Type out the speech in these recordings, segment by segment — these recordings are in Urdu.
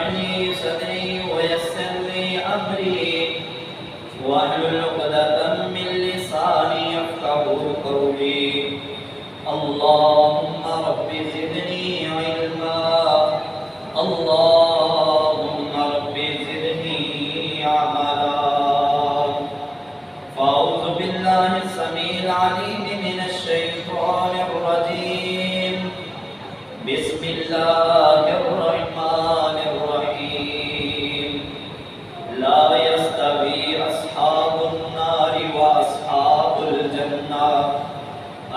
لي صدري ويسر لي أمري واحلل عقدة من لساني يفقهوا قولي. اللهم رب زدني علما، اللهم رب زدني عملا. فأعوذ بالله السميع العليم من الشيطان الرجيم. بسم الله الرحمن الرحيم. لا يستوي أصحاب النار وأصحاب الجنة،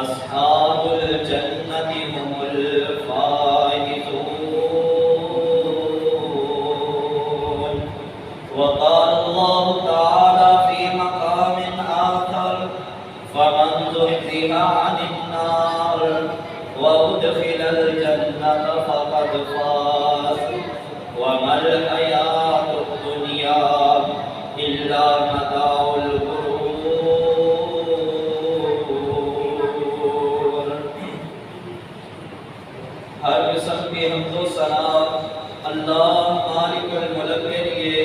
أصحاب الجنة هم الفائزون. وقال الله تعالى في مقام آخر: فمن زحزح عن النار وأدخل الجنة فقد فاز وما الحياة الدنيا إلا متاع الغرور. ہر قسم کی حمد و ثنا اللہ مالک الملک کے لیے،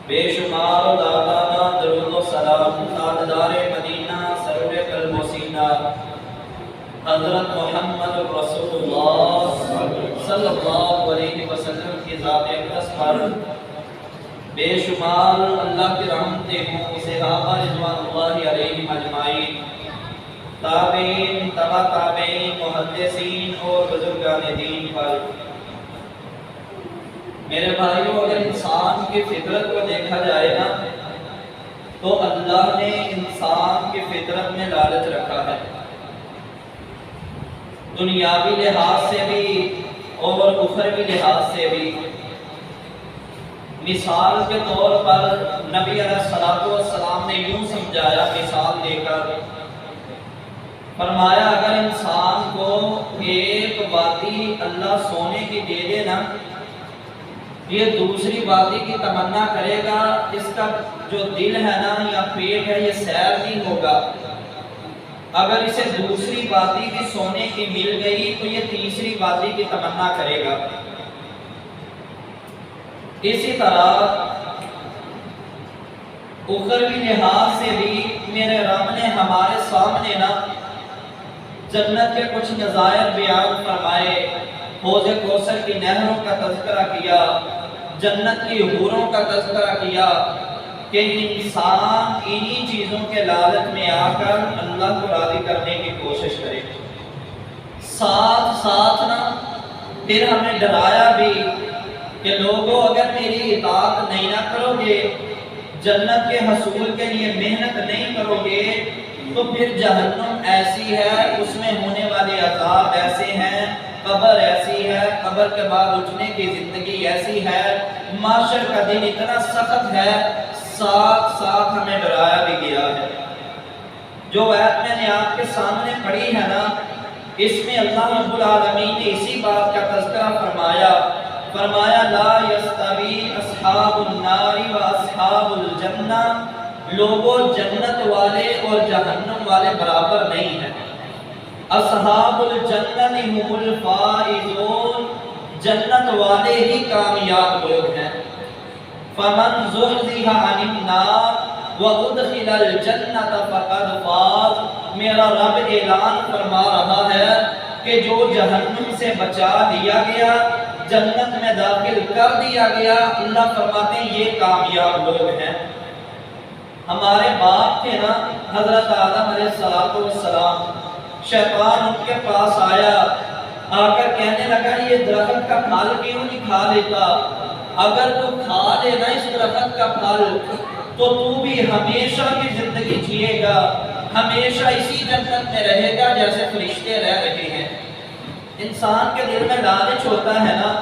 بے شمار و دادانہ درود و سلام تاجدار مدینہ سرور قلب و سینہ حضرت محمد رسول اللہ صلی اللہ علیہ وسلم کی ذات اقدس پر بے شمار اللہ کی رحمتیں ہوں، صحابہ رضوان اللہ علیہم اجمعین، تابعین، تبع تابعین، محدثین اور بزرگان دین پر. میرے بھائیوں، اگر انسان کی فطرت کو دیکھا جائے نا تو اللہ نے انسان کی فطرت میں لالچ رکھا ہے، دنیاوی لحاظ سے بھی اور اخروی لحاظ سے بھی. مثال کے طور پر نبی علیہ السلام نے یوں سمجھایا، مثال دے کر فرمایا اگر انسان کو ایک وادی اللہ سونے کی دے دے نا، یہ دوسری وادی کی تمنا کرے گا، اس کا جو دل ہے نا یا پیٹ ہے یہ سیر نہیں ہوگا. اگر اسے دوسری وادی بھی سونے کی مل گئی تو یہ تیسری وادی کی تمنا کرے گا. اسی طرح اخروی لحاظ سے بھی میرے رب نے ہمارے سامنے نا جنت کے کچھ نظائر بیان فرمائے، حوض کوثر کی نہروں کا تذکرہ کیا، جنت کی حوروں کا تذکرہ کیا کہ انسان انہی چیزوں کے لالچ میں آ کر اللہ کو راضی کرنے کی کوشش کرے. ساتھ ساتھ نا پھر ہمیں ڈرایا بھی کہ لوگوں اگر میری اطاعت نہیں نہ کرو گے، جنت کے حصول کے لیے محنت نہیں کرو گے تو پھر جہنم ایسی ہے، اس میں ہونے والے عذاب ایسے ہیں، قبر ایسی ہے، قبر کے بعد اٹھنے کی زندگی ایسی ہے، معاشر کا دن اتنا سخت ہے. ساتھ ساتھ ہمیں ڈرایا بھی گیا ہے. جو آیت میں نے آپ کے سامنے پڑھی ہے نا، اس میں اللہ رب العالمین نے اسی بات کا تذکرہ فرمایا لا یستوی اصحاب النار و اصحاب الجنہ، لوگوں جنت والے اور جہنم والے برابر نہیں ہیں. اصحاب الجنہ هم الفائزون، جنت والے ہی کامیاب لوگ ہیں. فمن زحزح عن النار وادخل الجنة فقد فاز، میرا رب اعلان فرما رہا ہے کہ جو جہنم سے بچا دیا گیا، جنت میں داخل کر دیا گیا، اللہ فرماتے ہیں یہ کامیاب لوگ ہیں. ہمارے باپ تھے نا حضرت آدم علیہ السلام، شیطان ان کے پاس آیا، آ کر کہنے لگا یہ درخت کا پھل کیوں نہیں کھا لیتا؟ اگر تو کھا لینا اس درخت کا پھل تو تو بھی ہمیشہ کی زندگی جیے گا، ہمیشہ اسی جنت میں رہے گا جیسے فرشتے رہ رہے ہیں. انسان کے دل میں لالچ ہوتا ہے نا،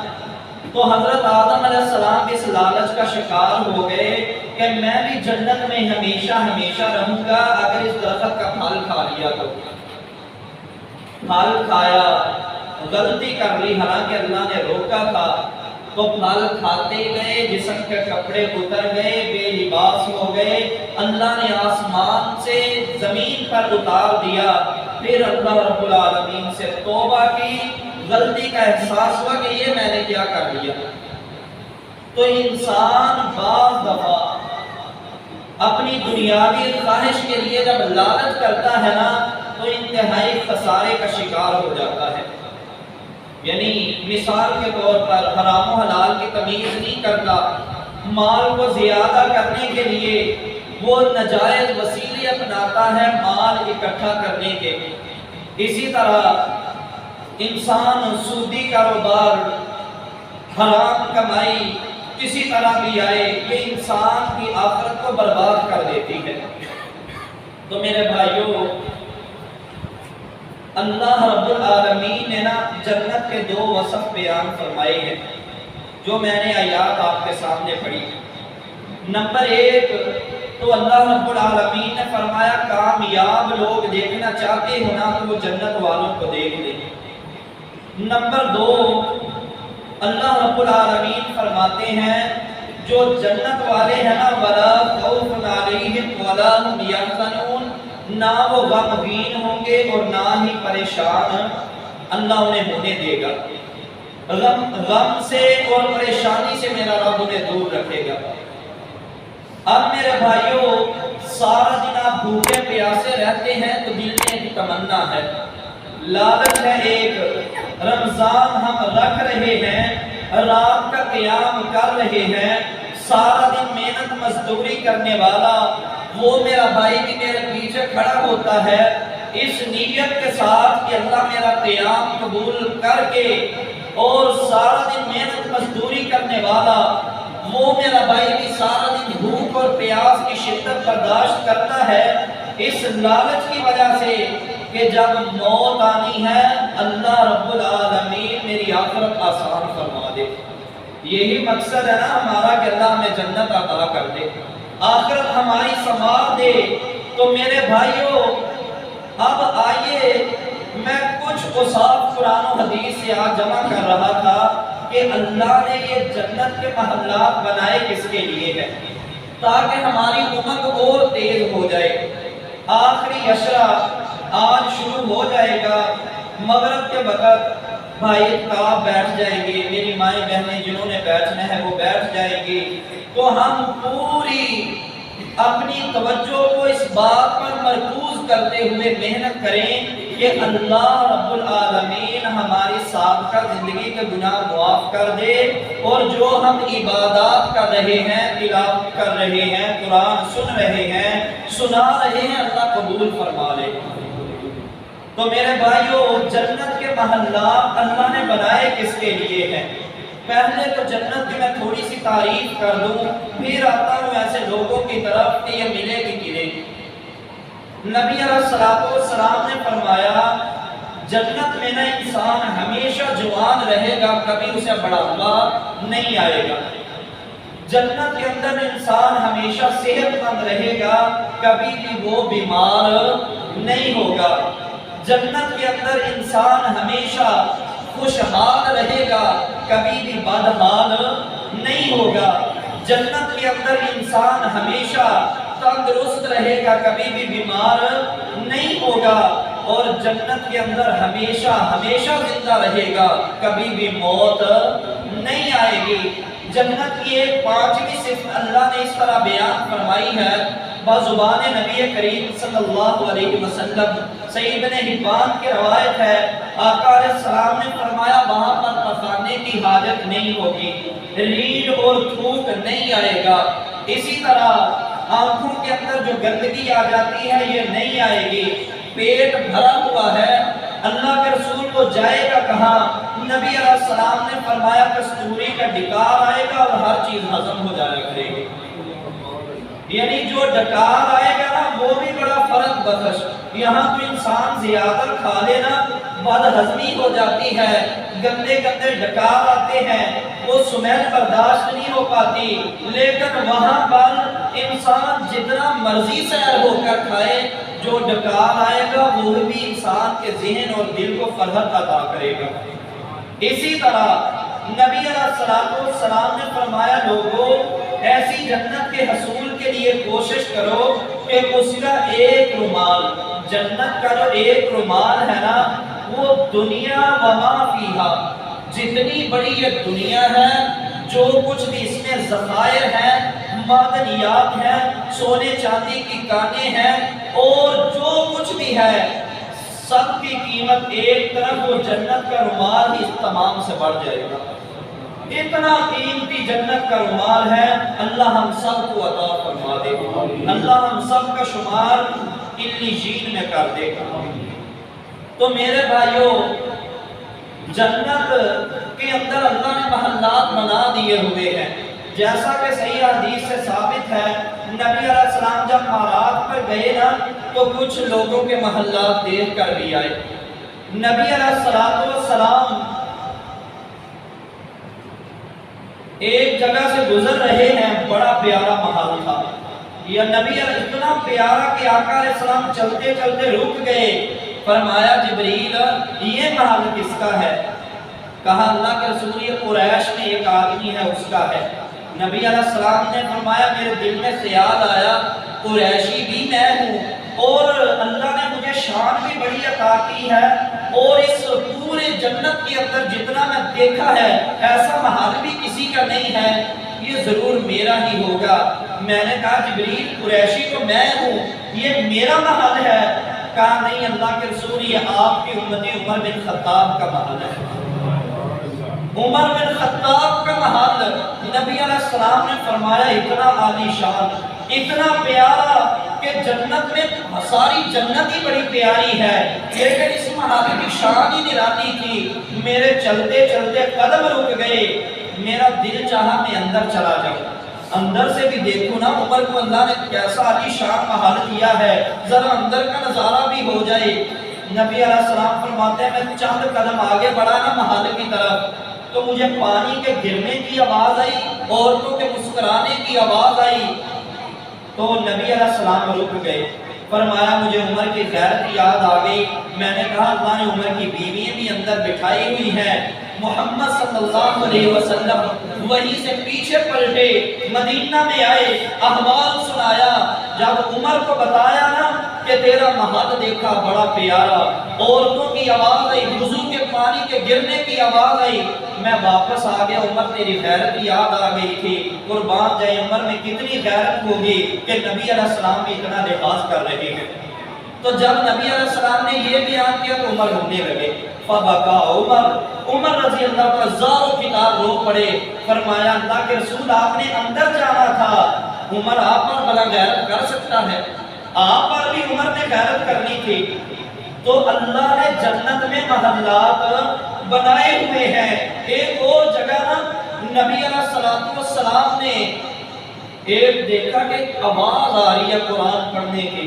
تو حضرت آدم علیہ السلام اس لالچ کا شکار ہو گئے کہ میں بھی جنت میں ہمیشہ ہمیشہ رہوں گا اگر اس درخت کا پھل کھا لیا تو. پھل کھایا، غلطی کر لی، حالانکہ اللہ نے روکا تھا، تو پھل کھاتے گئے، جسم کے کپڑے اتر گئے، بے لباس ہو گئے. اللہ نے آسمان سے زمین پر اتار دیا. پھر اللہ رب العالمین سے توبہ کی، غلطی کا احساس ہوا کہ یہ میں نے کیا کر لیا. تو انسان بعض دفعہ اپنی دنیاوی خواہش کے لیے جب لالچ کرتا ہے نا تو انتہائی خسارے کا شکار ہو جاتا ہے. یعنی مثال کے طور پر حرام و حلال کی تمیز نہیں کرتا، مال کو زیادہ کرنے کے لیے وہ ناجائز وسیلے اپناتا ہے مال اکٹھا کرنے کے. اسی طرح انسان سودی کاروبار، حرام کمائی کسی طرح بھی آئے، یہ انسان کی آخرت کو برباد کر دیتی ہے. تو میرے بھائیوں، اللہ رب العالمین نے نا جنت کے 2 وصف بیان فرمائے ہیں جو میں نے آیات آپ کے سامنے پڑھی. نمبر 1 تو اللہ رب العالمین نے فرمایا کامیاب لوگ دیکھنا چاہتے ہو نا تو وہ جنت والوں کو دیکھ لیں. نمبر 2 اللہ رب العالمین فرماتے ہیں جو جنت والے ہیں نا ولا خوف علیہم ولا هم یحزنون، نہ وہ غمگین ہوں گے اور نہ ہی پریشان اللہ انہیں ہونے دے گا. غم سے اور پریشانی سے میرا رب انہیں دور رکھے گا. اب میرے بھائیوں، سارا دن آپ بھوکے پیاسے رہتے ہیں تو دل میں ایک تمنا ہے، لالچ ہے ایک. رمضان ہم رکھ رہے ہیں، رات کا قیام کر رہے ہیں، سارا دن محنت مزدوری کرنے والا وہ میرا بھائی بھی میرے پیچھے کھڑا ہوتا ہے اس نیت کے ساتھ کہ اللہ میرا قیام قبول کر کے، اور سارا دن محنت مزدوری کرنے والا وہ میرا بھائی بھی سارا دن بھوک اور پیاس کی شدت برداشت کرتا ہے اس لالچ کی وجہ سے کہ جب موت آنی ہے اللہ رب العالمین میری آخرت آسان فرما دے. یہی مقصد ہے نا ہمارا کہ اللہ ہمیں جنت عطا کر دے، آخرت ہماری سنوار دے. تو میرے بھائیوں، اب آئیے میں کچھ اوصاف قرآن و حدیث سے آج جمع کر رہا تھا کہ اللہ نے یہ جنت کے محلات بنائے کس کے لیے ہے، تاکہ ہماری امنگ اور تیز ہو جائے. آخری عشرہ آج شروع ہو جائے گا، مغرب کے وقت بھائی کعب بیٹھ جائیں گے، میری مائیں بہنیں جنہوں نے بیٹھنا ہے وہ بیٹھ جائیں گی. تو ہم پوری اپنی توجہ کو اس بات پر مرکوز کرتے ہوئے محنت کریں کہ اللہ رب العالمین ہماری سابقہ زندگی کے گناہ معاف کر دے، اور جو ہم عبادات کر رہے ہیں، تلاوت کر رہے ہیں، قرآن سن رہے ہیں، سنا رہے ہیں، اللہ قبول فرما لے. تو میرے بھائیوں، جنت کے محلات اللہ نے بنائے کس کے لیے ہیں؟ پہلے تو جنت کی میں تھوڑی سی تعریف کر دوں، پھر آتا ہوں ایسے لوگوں کی طرف کہ یہ ملے گی کہ نہیں. نبی علیہ السلام نے فرمایا جنت میں نہ انسان ہمیشہ جوان رہے گا، کبھی اسے بڑھاپا نہیں آئے گا. جنت کے اندر انسان ہمیشہ صحت مند رہے گا، کبھی بھی وہ بیمار نہیں ہوگا. جنت کے اندر انسان ہمیشہ خوشحال رہے گا، کبھی بھی بدحال نہیں ہوگا. جنت کے اندر انسان ہمیشہ تندرست رہے گا، کبھی بھی بیمار نہیں ہوگا. اور جنت کے اندر ہمیشہ زندہ رہے گا، کبھی بھی موت نہیں آئے گی. جنت کی ایک 5ویں صفت اللہ نے اس طرح بیان فرمائی ہے بزبان نبی کریم صلی اللہ علیہ وسلم. صحیح ابن حبان کی روایت ہے، آقا علیہ السلام نے فرمایا وہاں پر پخانے کی حاجت نہیں ہوگی، ریڑھ اور تھوک نہیں آئے گا. اسی طرح آنکھوں کے اندر جو گندگی آ جاتی ہے یہ نہیں آئے گی. پیٹ بھرا ہوا ہے، اللہ کے رسول کو جائے گا کہاں؟ نبی علیہ السلام نے فرمایا کستوری کا ڈکار آئے گا اور ہر چیز ہضم ہو جایا کرے گی. یعنی جو ڈکار آئے گا نا وہ بھی بڑا فرق بخش. یہاں تو انسان زیادہ کھا لینا بد ہضمی ہو جاتی ہے، گندے گندے ڈکار آتے ہیں، وہ سمیل برداشت نہیں ہو پاتی. لیکن وہاں پر انسان جتنا مرضی سیر ہو کر کھائے، جو ڈکار آئے گا وہ بھی انسان کے ذہن اور دل کو فرحت عطا کرے گا. اسی طرح نبی علیہ السلام نے فرمایا لوگوں ایسی جنت کے حصول کے لیے کوشش کرو کہ اس کا ایک رومال، جنت کا جو ایک رومال ہے نا وہ دنیا وما فیہا، جتنی بڑی یہ دنیا ہے، جو کچھ بھی اس میں ذخائر ہیں، معدنیات ہیں، سونے چاندی کی کانیں ہیں، اور جو کچھ بھی ہے سب کی قیمت ایک طرف، وہ جنت کا رومال ہی اس تمام سے بڑھ جائے گا۔ اتنا قیمتی جنت کا رومال ہے، اللہ ہم سب کو عطا فرما دے گا، اللہ ہم سب کا شمار علیین میں کر دے گا۔ تو میرے بھائیوں، جنت کے اندر اللہ نے محلات بنا دیے ہوئے ہیں، جیسا کہ صحیح حدیث سے ثابت ہے، نبی علیہ السلام جب معراج پر گئے نا تو کچھ لوگوں کے محلات دیکھ کر بھی آئے۔ نبی علیہ السلام ایک جگہ سے گزر رہے ہیں، بڑا پیارا محل تھا، یہ نبی اتنا پیارا کہ آقا علیہ السلام چلتے چلتے رک گئے، فرمایا جبریل یہ محل کس کا ہے؟ کہا اللہ کے رسول یہ قریش میں ایک آدمی ہے اس کا ہے۔ نبی علیہ السلام نے فرمایا میرے دل میں خیال آیا قریشی بھی میں ہوں، اور اللہ نے مجھے شان بھی بڑی عطا کی ہے، اور اس پورے جنت کے اندر جتنا میں دیکھا ہے ایسا محل بھی کسی کا نہیں ہے، یہ ضرور میرا ہی ہوگا۔ میں نے کہا جبریل قریشی تو میں ہوں، یہ میرا محل ہے؟ کہا نہیں اللہ کے رسول یہ آپ کی امتی عمر بن خطاب کا محل ہے، عمر بن خطاب کا محل۔ نبی علیہ السلام نے فرمایا اتنا عالی شان، اتنا پیارا کہ جنت میں ساری جنت ہی بڑی پیاری ہے، لیکن اس محل کی شان ہی نرالی تھی۔ میرے چلتے چلتے قدم رک گئے، میرا دل چاہا میں اندر چلا جاؤں، اندر سے بھی دیکھو نا عمر کو اللہ نے کیسا عالی شان محل دیا ہے، ذرا اندر کا نظارہ بھی ہو جائے۔ نبی علیہ السلام فرماتے ہیں میں چند قدم آگے بڑھا نا محل کی طرف تو مجھے پانی کے گرنے کی آواز آئی، عورتوں کے مسکرانے کی آواز آئی، تو نبی علیہ السلام رک گئے، فرمایا مجھے عمر کی غیرت یاد آ گئی۔ میں نے کہا اللہ نے عمر کی بیوییں بھی اندر بٹھائی ہوئی ہیں۔ محمد صلی اللہ علیہ وسلم وہیں سے پیچھے پلٹے، مدینہ میں آئے، احوال سنایا، جب عمر کو بتایا نا کہ تیرا محل دیکھا بڑا پیارا، عورتوں کی آواز آئی، وضو کے پانی کے گرنے کی آواز آئی، میں واپس آ گیا، عمر تیری غیرت یاد آ گئی تھی۔ قربان جائے عمر میں کتنی غیرت ہوگی کہ نبی علیہ السلام بھی اتنا لحاظ کر رہے ہیں۔ تو جب نبی علیہ السلام نے یہ بیان کیا تو عمر رونے لگے، فبکا عمر رضی اللہ کا زاروں کتاب رو پڑے، فرمایا اللہ کے رسول آپ نے اندر جانا تھا، عمر آپ پر بلا غیرت کر سکتا ہے، آپ پر بھی عمر نے غیرت کرنی تھی۔ تو اللہ نے جنت میں محلات بنائے ہوئے ہیں۔ ایک اور جگہ نا نبی علیہ السلام نے ایک دیکھا کہ آواز آ رہی ہے قرآن پڑھنے کی،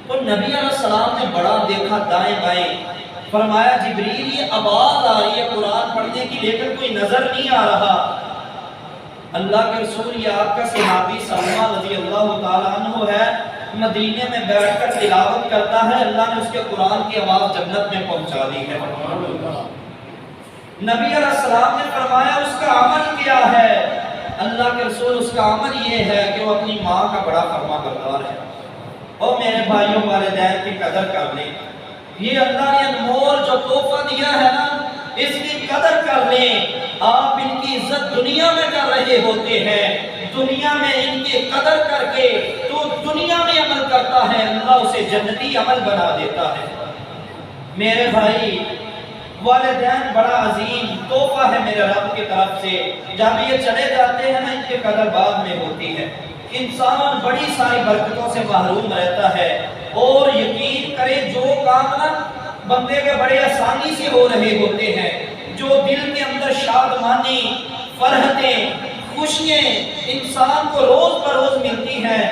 تو نبی علیہ السلام نے بڑا دیکھا دائیں بائیں، فرمایا جبریل یہ آواز آ رہی ہے قرآن پڑھنے کی لیکن کوئی نظر نہیں آ رہا۔ اللہ کے رسول یہ آپ کا صحابی سلمہ رضی اللہ تعالیٰ عنہ ہے، مدینے میں بیٹھ کر تلاوت کرتا ہے، اللہ نے اس کے قرآن کی آواز جنت میں پہنچا دی ہے۔ نبی علیہ السلام نے فرمایا اس کا عمل کیا ہے؟ اللہ کے رسول اس کا عمل یہ ہے کہ وہ اپنی ماں کا بڑا فرما بردار ہے۔ اور میرے بھائیوں والدین کی قدر کر لیں، یہ اللہ نے انمول جو تحفہ دیا ہے نا اس کی قدر کر لیں۔ آپ ان کی عزت دنیا میں کر رہے ہوتے ہیں، دنیا میں ان کی قدر کر کے تو دنیا میں عمل کرتا ہے اللہ اسے جنتی عمل بنا دیتا ہے۔ میرے بھائی والدین بڑا عظیم تحفہ ہے میرے رب کی طرف سے، جب یہ چلے جاتے ہیں نا ان کی قدر بعد میں ہوتی ہے، انسان بڑی ساری برکتوں سے محروم رہتا ہے۔ اور یقین کرے جو کام نا بندے کے بڑے آسانی سے ہو رہے ہوتے ہیں، جو دل کے اندر شادمانی، فرحتیں، خوشیاں انسان کو روز بروز ملتی ہیں،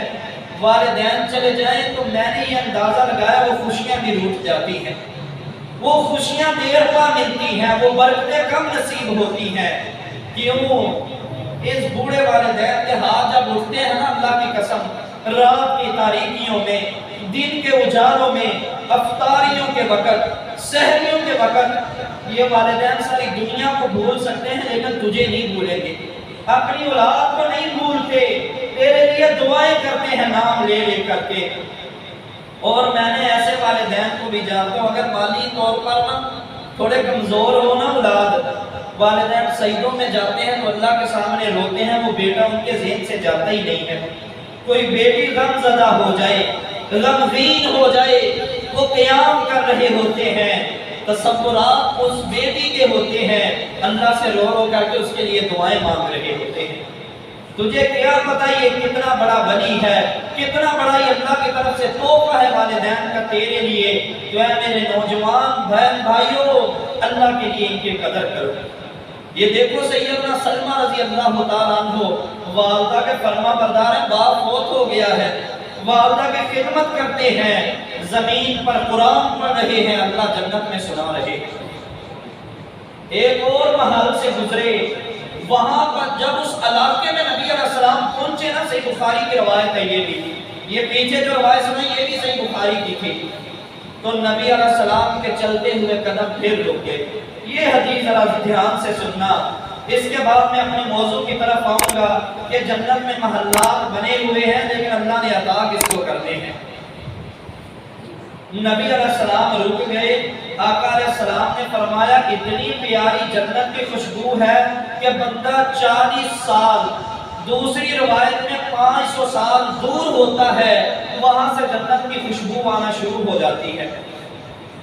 والدین چلے جائیں تو میں نے یہ اندازہ لگایا وہ خوشیاں بھی روٹ جاتی ہیں، وہ خوشیاں دیر پا ملتی ہیں، وہ برکتیں کم نصیب ہوتی ہیں۔ کیوں؟ اس بوڑھے والدین کے ہاتھ جب اٹھتے ہیں نا اللہ کی قسم، رات کی تاریکیوں میں، دن کے اجالوں میں، افطاریوں کے وقت، سحریوں کے وقت، یہ والدین ساری دنیا کو بھول سکتے ہیں لیکن تجھے نہیں بھولیں گے، اپنی اولاد کو نہیں بھولتے، تیرے لیے دعائیں کرتے ہیں نام لے لے کر کے۔ اور میں نے ایسے والدین کو بھی جانتا ہوں، اگر مالی طور پر نا تھوڑے کمزور ہو نا اولاد، والدین سجدوں میں جاتے ہیں تو اللہ کے سامنے روتے ہیں، وہ بیٹا ان کے ذہن سے جاتا ہی نہیں ہے۔ کوئی بیٹی غم زدہ ہو جائے، غمگین ہو جائے، وہ قیام کر رہے ہوتے ہیں، تصورات اس بیٹی کے ہوتے ہیں، اللہ سے رو رو کر کے اس کے لیے دعائیں مانگ رہے ہوتے ہیں۔ تجھے کیا پتہ یہ کتنا بڑا ولی ہے، کتنا بڑا یہ اللہ کی طرف سے تحفہ ہے والدین کا تیرے لیے۔ تو اے میرے نوجوان بہن بھائیوں، اللہ کے لیے ان کی قدر کرو۔ یہ دیکھو سیدنا سلمہ رضی اللہ تعالیٰ عنہ والدہ کے فرما بردار ہیں، باپ فوت ہو گیا ہے، والدہ کی خدمت کرتے ہیں، زمین پر قرآن پڑھ رہے ہیں، اللہ جنت میں سنا رہے ہیں۔ ایک اور محل سے گزرے، وہاں پر جب اس علاقے میں نبی علیہ السلام پہنچے نا، صحیح بخاری کی روایت ہے یہ بھی، یہ پیچھے جو روایت سنائی یہ بھی صحیح بخاری کی تھی، تو نبی علیہ السلام کے چلتے ہوئے قدم پھر رک گئے۔ یہ حدیث ذرا دھیان سے سننا، اس کے بعد میں اپنے موضوع کی طرف آؤں گا کہ جنت میں محلات بنے ہوئے ہیں لیکن اللہ نے عطا کس کو کرنے ہیں۔ نبی علیہ السلام رک گئے، آقا علیہ السلام نے فرمایا اتنی پیاری جنت کی خوشبو ہے کہ بندہ 40 سال، دوسری روایت میں 500 سال دور ہوتا ہے، وہاں سے جنت کی خوشبو آنا شروع ہو جاتی ہے۔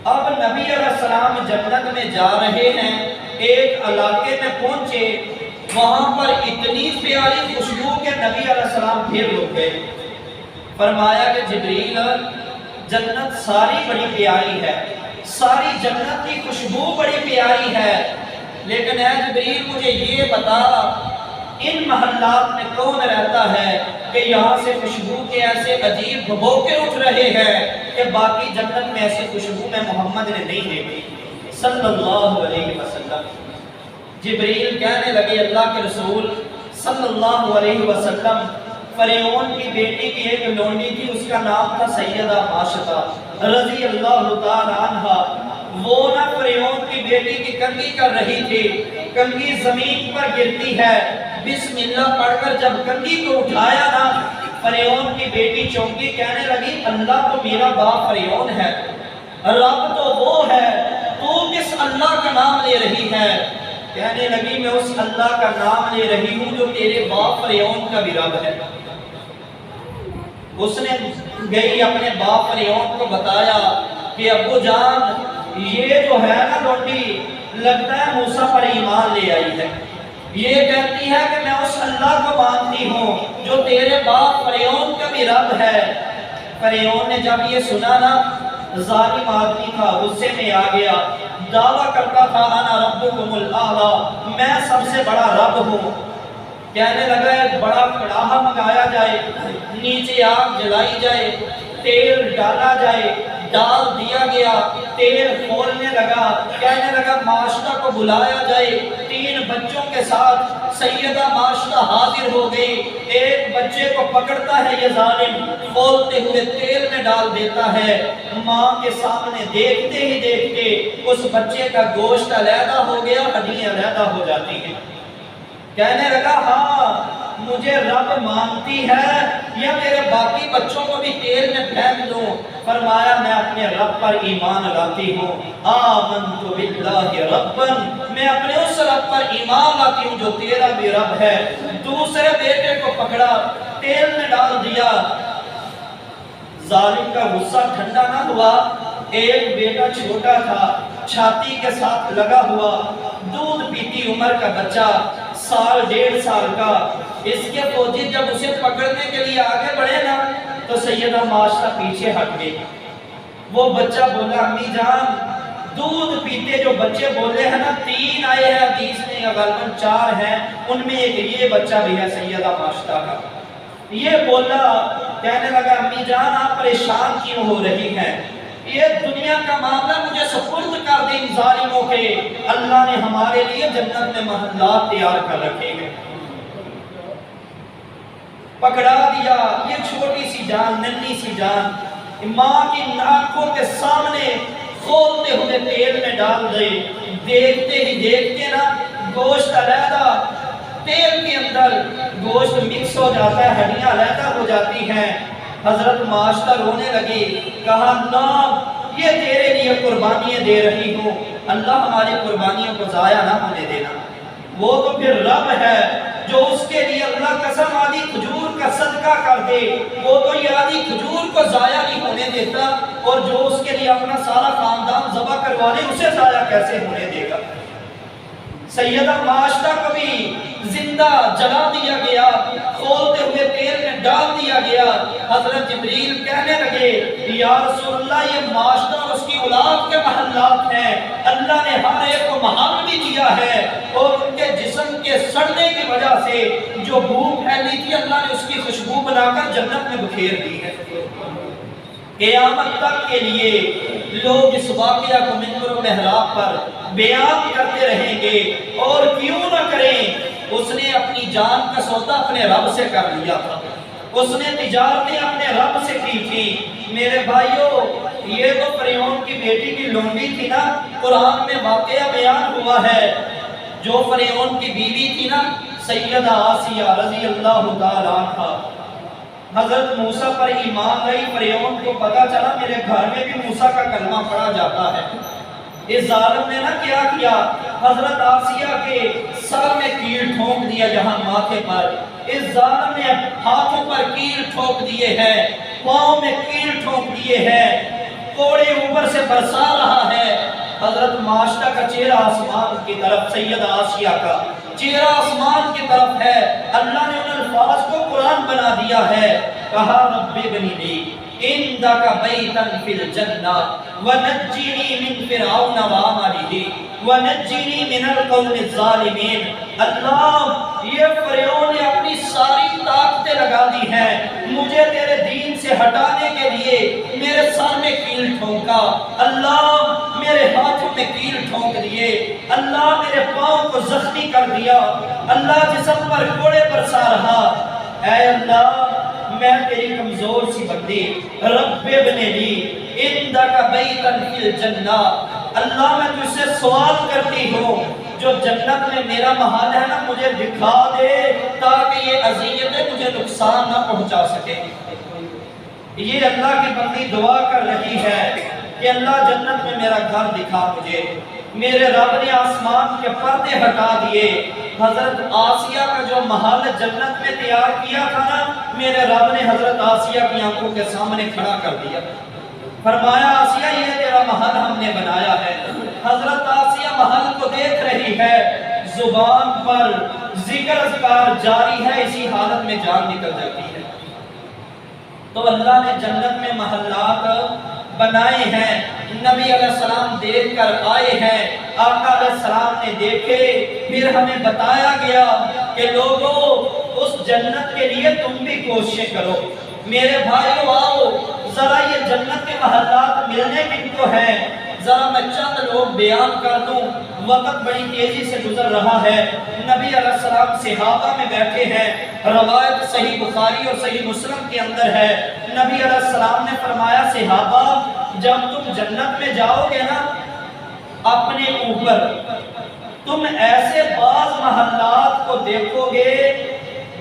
اب نبی علیہ السلام جنت میں جا رہے ہیں، ایک علاقے میں پہنچے، وہاں پر اتنی پیاری خوشبو کہ نبی علیہ السلام پھر رک گئے۔ فرمایا کہ جبریل، جنت ساری بڑی پیاری ہے، ساری جنت کی خوشبو بڑی پیاری ہے، لیکن اے جبریل مجھے یہ بتا ان محلات میں کون رہتا ہے کہ یہاں سے خوشبو کے ایسے عجیب بھبوکے اٹھ رہے ہیں کہ باقی جنت میں ایسی خوشبو میں محمد نے نہیں دیکھی صلی اللہ علیہ وسلم۔ جبریل کہنے لگے اللہ کے رسول صلی اللہ علیہ وسلم، فرعون کی بیٹی کی ایک لونڈی تھی، اس کا نام تھا سیدہ ماشطہ رضی اللہ تعالی عنہ، وہ نہ فرعون کی بیٹی کی کنگھی کر رہی تھی، کنگھی زمین پر گرتی ہے، بسم اللہ پڑھ کر جب کنگھی کو اٹھایا نا، فرعون کی بیٹی چونکی، کہنے لگی اللہ تو میرا باپ فرعون ہے، رب تو وہ ہے، تو کس اللہ کا نام لے رہی ہے؟ کہنے لگی میں اس اللہ کا نام لے رہی ہوں جو تیرے باپ فرعون کا بھی رب ہے۔ اس نے گئی اپنے باپ فرعون کو بتایا کہ ابو جان یہ جو ہے نا لونڈی لگتا ہے موسیٰ پر ایمان لے آئی ہے، یہ کہتی ہے کہ میں اس اللہ کو مانتی ہوں جو تیرے باپ فرعون کا بھی رب ہے۔ فرعون نے جب یہ سنا نا، ظالم آدمی تھا، غصے میں آ گیا، دعویٰ کرتا تھا انا ربکم الاعلی، میں سب سے بڑا رب ہوں۔ کہنے لگا ایک بڑا کڑاہا منگایا جائے، نیچے آگ جلائی جائے، تیل ڈالا جائے، ڈال دیا گیا، تیل کھولنے لگا، کہنے لگا ماشطہ کو بلایا جائے، 3 بچوں کے ساتھ سیدہ ماشطہ حاضر ہو گئی، ایک بچے کو پکڑتا ہے یہ ظالم، کھولتے ہوئے تیل میں ڈال دیتا ہے، ماں کے سامنے دیکھتے ہی دیکھتے اس بچے کا گوشت علیحدہ ہو گیا، ہڈیاں علیحدہ ہو جاتی ہیں۔ کہنے لگا ہاں مجھے رب مانتی ہے یا میرے باقی بچوں کو بھی تیل میں پھینک دوں؟ فرمایا میں اپنے رب پر ایمان لاتی ہوں، آمنت باللہ ربا، میں اپنے اس رب پر ایمان لاتی ہوں جو تیرا بھی رب ہے۔ دوسرے بیٹے کو پکڑا، تیل میں ڈال دیا، ظالم کا غصہ ٹھنڈا نہ ہوا، ایک بیٹا چھوٹا تھا، چھاتی کے ساتھ لگا ہوا، دودھ پیتی عمر کا بچہ، 1.5 سال کا، اس کے فوجی جب اسے پکڑنے کے لیے آگے بڑھے نا تو سیدہ ماشطہ پیچھے ہٹ گئی۔ وہ بچہ بولا امی جان، دودھ پیتے جو بچے بولے ہیں نا 3 آئے ہیں حدیث میں یا غالباً 4 ہیں، ان میں ایک یہ بچہ بھی ہے سیدہ ماشطہ کا۔ یہ بولا، کہنے لگا امی جان آپ پریشان کیوں ہو رہی ہیں؟ یہ دنیا کا معاملہ مجھے سپرد کر دیں ظالموں کے، اللہ نے ہمارے لیے جنت میں محلات تیار کر رکھے ہیں۔ پکڑا دیا، یہ چھوٹی سی جان، ننھی سی جان، ماں کی آنکھوں کے سامنے کھولتے ہوئے تیل میں ڈال دے، دیکھتے ہی دیکھتے نا گوشت علیحدہ، تیل کے اندر گوشت مکس ہو جاتا ہے، ہڈیاں علیحدہ ہو جاتی ہیں۔ حضرت معاشرہ رونے لگی، کہا نہ یہ تیرے لیے قربانیاں دے رہی ہوں، اللہ ہماری قربانیوں کو ضائع نہ ہونے دینا۔ وہ تو پھر رب ہے جو اس کے لیے اللہ قسم آدھی کھجور کا صدقہ کر دے، وہ تو یہ آدھی کھجور کو ضائع نہیں ہونے دیتا، اور جو اس کے لیے اپنا سارا خاندان ذبح کروا دے اسے ضائع کیسے ہونے دے گا۔ سیدہ معاشرہ کو بھی زندہ جلا دیا گیا، کھولتے ہوئے تیل میں ڈال دیا گیا۔ حضرت جبریل کہنے لگے یا رسول اللہ یہ معاشرہ اور اس کی اولاد کے محلات ہیں، اللہ نے ہر ایک کو محل بھی دیا ہے، اور ان کے جسم کے سڑنے کی وجہ سے جو بو پھیلی تھی اللہ نے اس کی خوشبو بنا کر جنت میں بکھیر دی ہے۔ قیامت تک کے لیے لوگ اس واقعہ کو منبر و محراب پر بیان کرتے رہیں گے، اور کیوں نہ کریں، اس نے اپنی جان کا سودا اپنے رب سے کر لیا تھا، اس نے تجارتیں اپنے رب سے کی تھی۔ میرے بھائیوں یہ تو فرعون کی بیٹی کی لونڈی تھی نا، قرآن میں واقعہ بیان ہوا ہے، جو فرعون کی بیوی تھی نا سیدہ آسیہ رضی اللہ تعالیٰ عنہا، حضرت موسیٰ پر ایمان لائی۔ فرعون کو پتا چلا میرے گھر میں بھی موسیٰ کا کلمہ پڑھا جاتا ہے۔ اس ظالم نے نہ کیا کیا، حضرت آسیہ کے سر میں کیل ٹھونک دیا جہاں ماتھے پر، اس ظالم نے ہاتھوں پر کیل ٹھونک دیے ہیں، پاؤں میں کیل ٹھونک دیے ہیں، کوڑے اوپر سے برسا رہا ہے۔ حضرت معاشرہ کا چہرہ آسمان کی طرف، سیدہ آسیہ کا چہرہ آسمان کی طرف ہے۔ اللہ نے ان الفاظ کو قرآن بنا دیا ہے، کہا رب ابن لی عندک بیتا فی الجنہ ونجنی من فرعون وعملہ ونجنی من القوم الظالمین۔ اللہ یہ فرعون نے اپنی ساری طاقتیں لگا دی ہیں مجھے تیرے دین سے ہٹانے کے لیے، میرے سر میں کیل ٹھونکا، اللہ میرے ہاتھوں میں کیل ٹھونک دیے، اللہ میرے پاؤں کو زخمی کر دیا، اللہ جسم پر کوڑے برسا رہا۔ اے اللہ میں تیری کمزور سی بندی، رب ابن لی عندک بیتا فی الجنہ، اللہ میں تجھ سے سوال کرتی ہوں جو جنت میں میرا محل ہے نا مجھے دکھا دے تاکہ یہ اذیتیں مجھے نقصان نہ پہنچا سکے۔ یہ اللہ کی بندی دعا کر رہی ہے کہ اللہ جنت میں میرا گھر دکھا مجھے۔ میرے رب نے آسمان کے پردے ہٹا دیے، حضرت آسیہ کا جو محل جنت میں تیار کیا تھا نا میرے رب نے حضرت آسیہ کی آنکھوں کے سامنے کھڑا کر دیا، فرمایا آسیہ یہ تیرا محل ہم نے بنایا ہے۔ حضرت آسیہ محل کو دیکھ رہی ہے، زبان پر ذکر اذکار جاری ہے، اسی حالت میں جان نکل جاتی ہے۔ تو اللہ نے جنت میں محلات بنائے ہیں، نبی علیہ السلام دیکھ کر آئے ہیں، آقا علیہ السلام نے دیکھے، پھر ہمیں بتایا گیا کہ لوگوں اس جنت کے لیے تم بھی کوشش کرو۔ میرے بھائیو آؤ ذرا یہ جنت کے محلات ملنے کن کو ہیں، ذرا میں چند لوگ بیان کر دوں، وقت بڑی تیزی سے گزر رہا ہے۔ نبی علیہ السلام صحابہ میں بیٹھے ہیں، روایت صحیح بخاری اور صحیح مسلم کے اندر ہے، نبی علیہ السلام نے فرمایا صحابہ جب تم جنت میں جاؤ گے نا اپنے اوپر تم ایسے بعض محلات کو دیکھو گے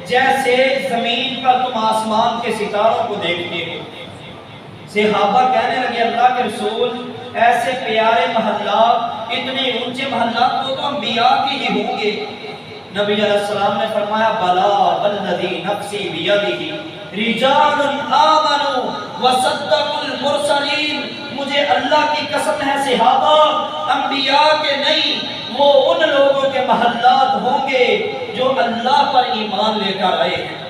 جیسے زمین پر تم آسمان کے ستاروں کو دیکھتے ہو۔ صحابہ کہنے لگے اللہ کے رسول ایسے پیارے محلات، اتنے اونچے محلات وہ تو انبیاء کی ہی ہوں گے۔ نبی علیہ السلام نے فرمایا بلا والذی نفسی بیدہ رجال آمنوا وصدقوا المرسلین، مجھے اللہ کی قسم ہے صحابہ انبیاء کے نہیں، وہ ان لوگوں کے محلات ہوں گے جو اللہ پر ایمان لے کر آئے ہیں۔